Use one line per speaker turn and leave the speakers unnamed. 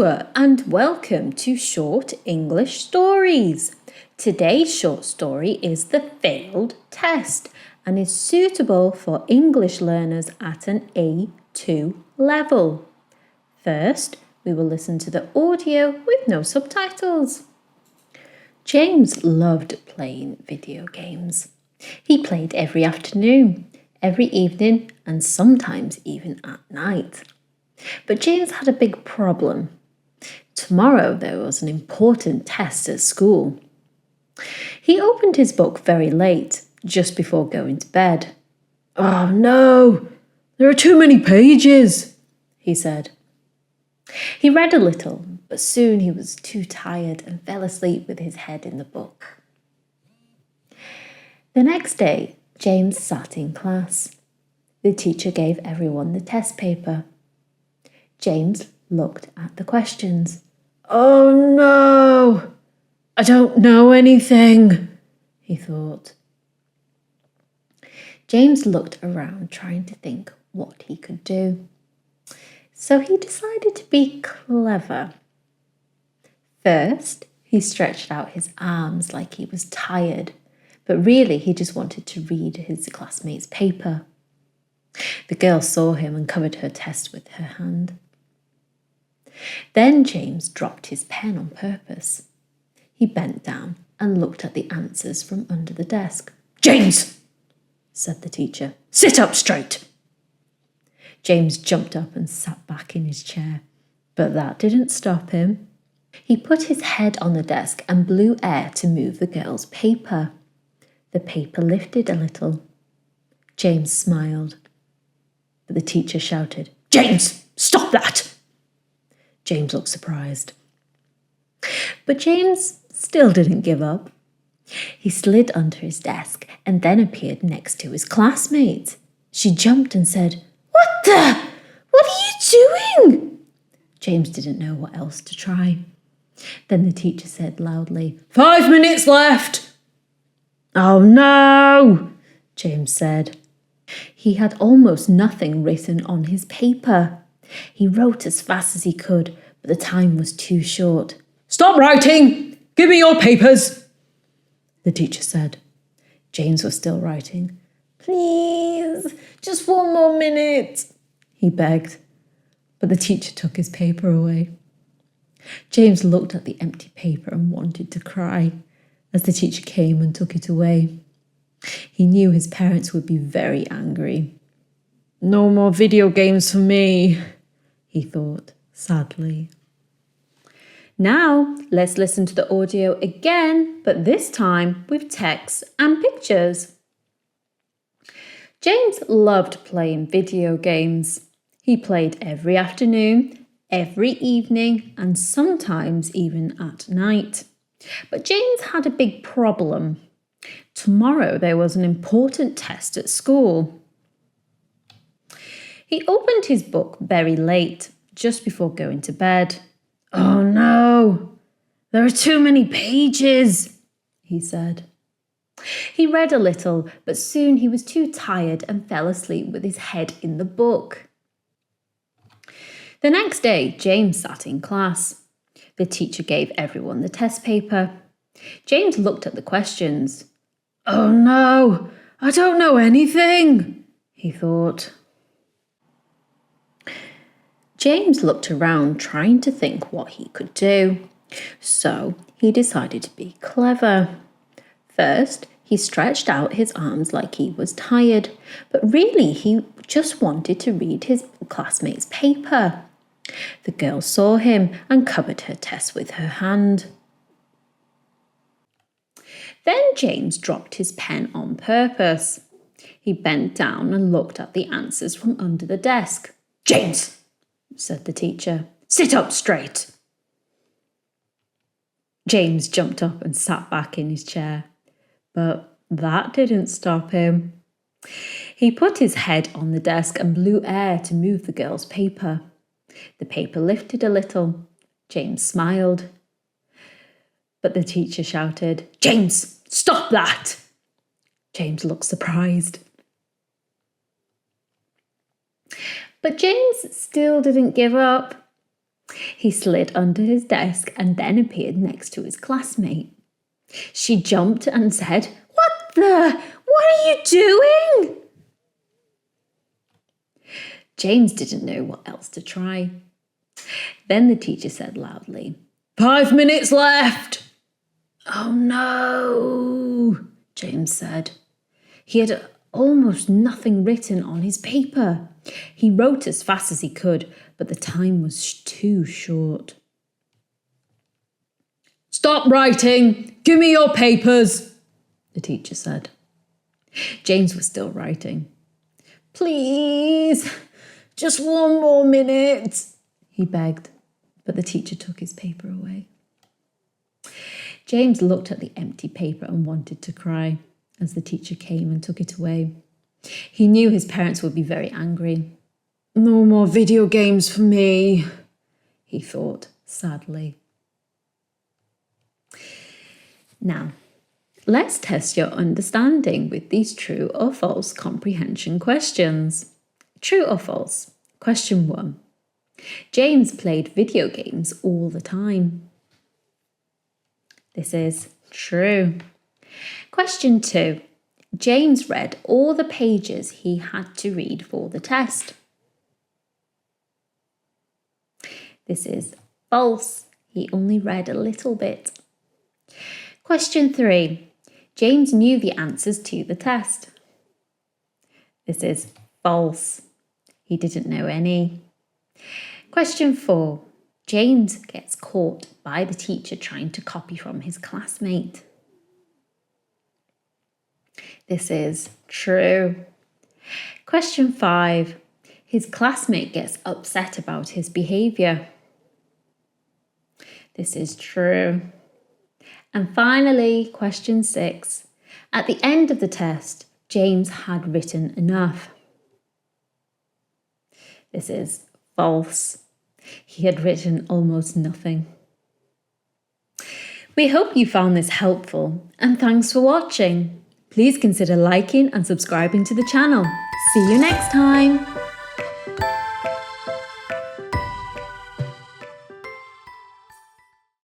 Hello and welcome to Short English Stories. Today's short story is The Failed Test and is suitable for English learners at an A2 level. First, we will listen to the audio with no subtitles. James loved playing video games. He played every afternoon, every evening, and sometimes even at night. But James had a big problem. Tomorrow there was an important test at school. He opened his book very late, just before going to bed. "Oh no, there are too many pages," he said. He read a little, but soon he was too tired and fell asleep with his head in the book. The next day, James sat in class. The teacher gave everyone the test paper. James looked at the questions. "Oh no, I don't know anything," he thought. James looked around trying to think what he could do. So he decided to be clever. First, he stretched out his arms like he was tired, but really he just wanted to read his classmate's paper. The girl saw him and covered her test with her hand. Then James dropped his pen on purpose. He bent down and looked at the answers from under the desk. "James," said the teacher, "sit up straight." James jumped up and sat back in his chair, but that didn't stop him. He put his head on the desk and blew air to move the girl's paper. The paper lifted a little. James smiled, but the teacher shouted, "James, stop that!" James looked surprised. But James still didn't give up. He slid under his desk and then appeared next to his classmate. She jumped and said, What are you doing?" James didn't know what else to try. Then the teacher said loudly, "5 minutes left." "Oh no," James said. He had almost nothing written on his paper. He wrote as fast as he could, but the time was too short. "Stop writing! Give me your papers," the teacher said. James was still writing. "Please, just 1 more minute," he begged, but the teacher took his paper away. James looked at the empty paper and wanted to cry as the teacher came and took it away. He knew his parents would be very angry. "No more video games for me," he thought sadly. Now, let's listen to the audio again, but this time with text and pictures. James loved playing video games. He played every afternoon, every evening, and sometimes even at night. But James had a big problem. Tomorrow there was an important test at school. He opened his book very late, just before going to bed. "Oh no, there are too many pages," he said. He read a little, but soon he was too tired and fell asleep with his head in the book. The next day, James sat in class. The teacher gave everyone the test paper. James looked at the questions. "Oh no, I don't know anything," he thought. James looked around trying to think what he could do. So he decided to be clever. First, he stretched out his arms like he was tired, but really he just wanted to read his classmate's paper. The girl saw him and covered her test with her hand. Then James dropped his pen on purpose. He bent down and looked at the answers from under the desk. "James," said the teacher, "sit up straight." James jumped up and sat back in his chair, but that didn't stop him. He put his head on the desk and blew air to move the girl's paper. The paper lifted a little. James smiled. But the teacher shouted, "James, stop that!" James looked surprised. But James still didn't give up. He slid under his desk and then appeared next to his classmate. She jumped and said, What are you doing? James didn't know what else to try. Then the teacher said loudly, 5 minutes left. Oh no, James said. He had almost nothing written on his paper. He wrote as fast as he could, but the time was too short. Stop writing! Give me your papers, the teacher said. James was still writing. Please, just 1 more minute, he begged, but the teacher took his paper away. James looked at the empty paper and wanted to cry as the teacher came and took it away. He knew his parents would be very angry. No more video games for me, he thought sadly. Now, let's test your understanding with these true or false comprehension questions. True or false? Question 1. James played video games all the time. This is true. Question 2. James read all the pages he had to read for the test. This is false. He only read a little bit. Question 3. James knew the answers to the test. This is false. He didn't know any. Question 4. James gets caught by the teacher trying to copy from his classmate. This is true. Question 5. His classmate gets upset about his behaviour. This is true. And finally, question 6. At the end of the test, James had written enough. This is false. He had written almost nothing. We hope you found this helpful, and thanks for watching. Please consider liking and subscribing to the channel. See you next time.